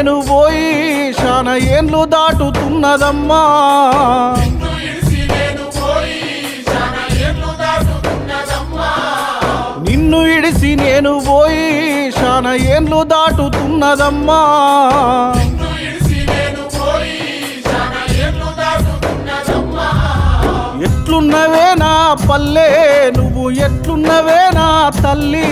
నేను పోయి శాన ఏండ్లు దాటుతున్నదమ్మా. నిన్ను ఇడిసి నేను పోయి శాన ఏండ్లు దాటుతున్నదమ్మా. ఎట్లున్నవే నా పల్లె నువ్వు ఎట్లున్నవే నా తల్లి.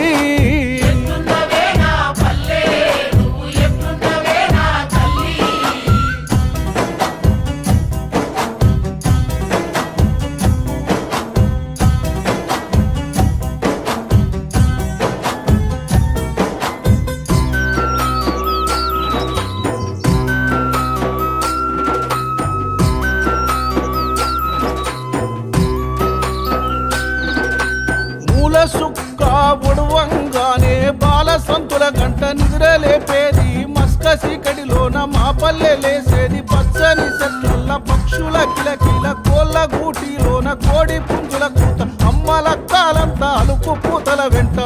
సుక్క ఉడవంగానే బాల సంతుల గంట నిద్రలేపేది. మస్కసి కడిలోన మా పల్లె లేసేది. పచ్చని చెట్ల పక్షుల కిలకిల కోళ్ళ గూటిలోన కోడి పుంజుల కూత. అమ్మల కాలంతా అలుపు పూతల వెంట.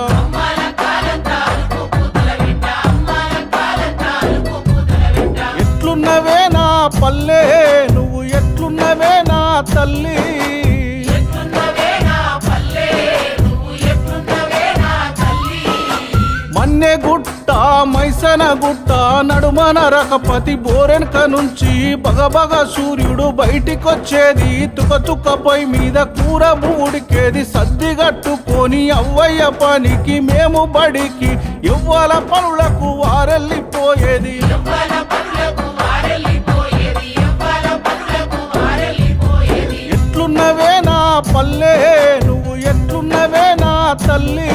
ఎట్లున్నవే నా పల్లె నువ్వు ఎట్లున్నవే నా తల్లి. గుట్ట మైసన గుట్ట నడుమన రకపతి బోరెన్క నుంచి బగబగ సూర్యుడు బయటికొచ్చేది. తుక పొయ్యి మీద కూర ఉడికేది. సద్దిగట్టుకొని అవ్వయ్య పనికి మేము బడికి ఎవ్వల పనులకు వారెళ్ళిపోయేది. ఎట్లున్నవే నా పల్లె నువ్వు ఎట్లున్నవే నా తల్లి.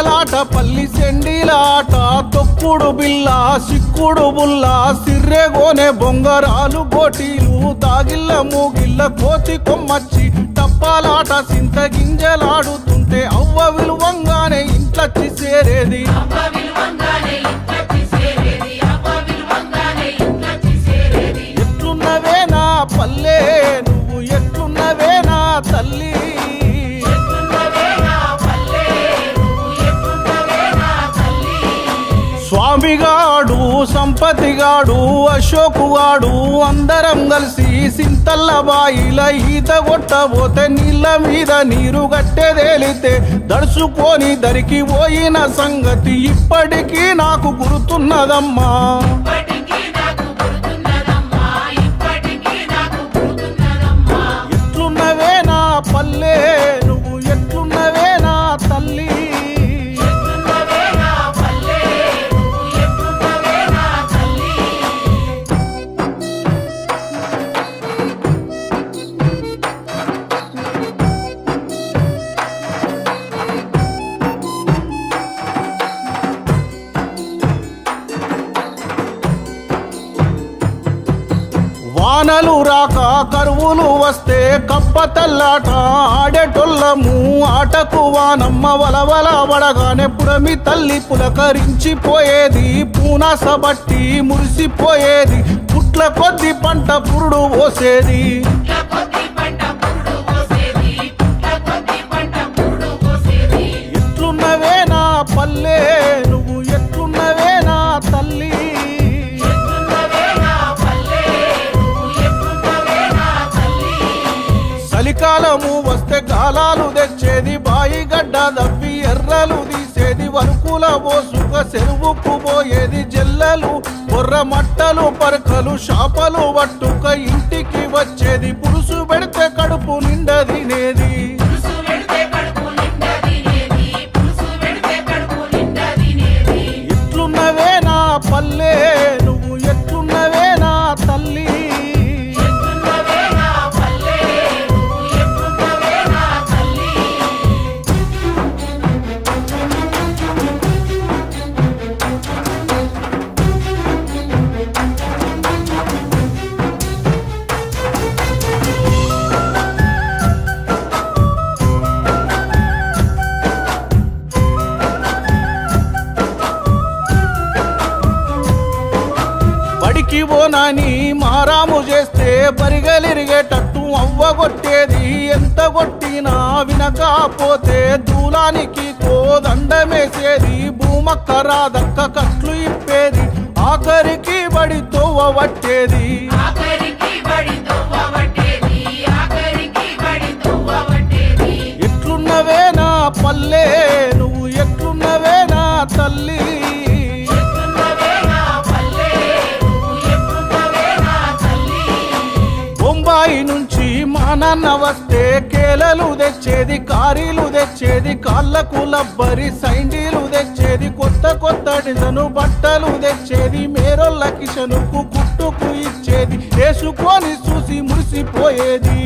లాట పల్లి సెండిలాట తొక్కుడు బిల్ల సిక్కుడు బుల్ల సిర్రెగోనె బొంగరాలు గోటీలు దాగిళ్ళ మూగిళ్ళ కోతి కొమ్మచ్చి టప్పాలాట సింత గింజలాడుతుంటే అవ్వ విలువంగానే ఇంట్లచ్చి సేరేది. ఎట్లున్నవే నా పల్లె నువ్వు ఎట్లున్నవే నా తల్లి. స్వామిగాడు సంపతిగాడు అశోకుగాడు అందరం కలిసి సింతల్ల బాయిల ఈత కొట్టబోతే నీళ్ళ మీద నీరు గట్టెదేలితే దడుచుకొని దరికి పోయిన సంగతి ఇప్పటికీ నాకు గుర్తున్నదమ్మా. ఎట్లున్నవే నా పల్లె నువ్వు ఎట్లున్నవే నా తల్లి. వానలు రాక కరువులు వస్తే కప్పతల్లాట ఆడేటోళ్ళము. ఆటకు వానమ్మ వలవల పడగానే పుడమి తల్లి పులకరించిపోయేది. పూనాస బట్టి మురిసిపోయేది. పుట్ల కొద్ది పంట పురుడు పోసేది. ఎట్లున్నవే నా పల్లె నువ్వు ఎట్లున్నవే నా తల్లి. చలికాలము వస్తే గాలాలు తెచ్చేది. బాయి గడ్డ దవ్వి ఎర్రలు తీసేది. వరుకుల పోసుక చెరువుకు పోయేది. జల్లలు బొర్ర మట్టలు పరకలు శాపలు పట్టుక ఇంటికి వచ్చేది. పురుసు పెడితే కడుపు నిండా తినేది. ఎట్లున్నవే నా పల్లె నువ్వు ఎట్లున్నవే నా తల్లి. బోనాని మారాము చేస్తే బరిగలిరిగేటట్టు అవ్వగొట్టేది ఎంత కొట్టినా వినకపోతే దూలానికి కోదండమేసేది భూమక్క రాదక్క కట్లు ఇప్పేది ఆఖరికి బడి తోవబట్టేది ఎట్లున్నవే నా పల్లె నువ్వు ఎట్లున్నవే నా తల్లి బొంబాయి నుంచి మా నాన్న వస్తే కేలలు తెచ్చేది కారీలు తెచ్చేది కాళ్ళకు లబ్బరి సైండీలు తెచ్చేది కొత్త కొత్త డిజను బట్టలు తెచ్చేది మేరొల్ల కిషనుకు కుట్టుకు ఇచ్చేది వేసుకొని చూసి మురిసిపోయేది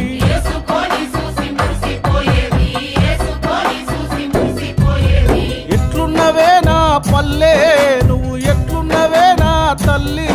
ఎట్లున్నవే నా పల్లె నువ్వు ఎట్లున్నవే నా తల్లి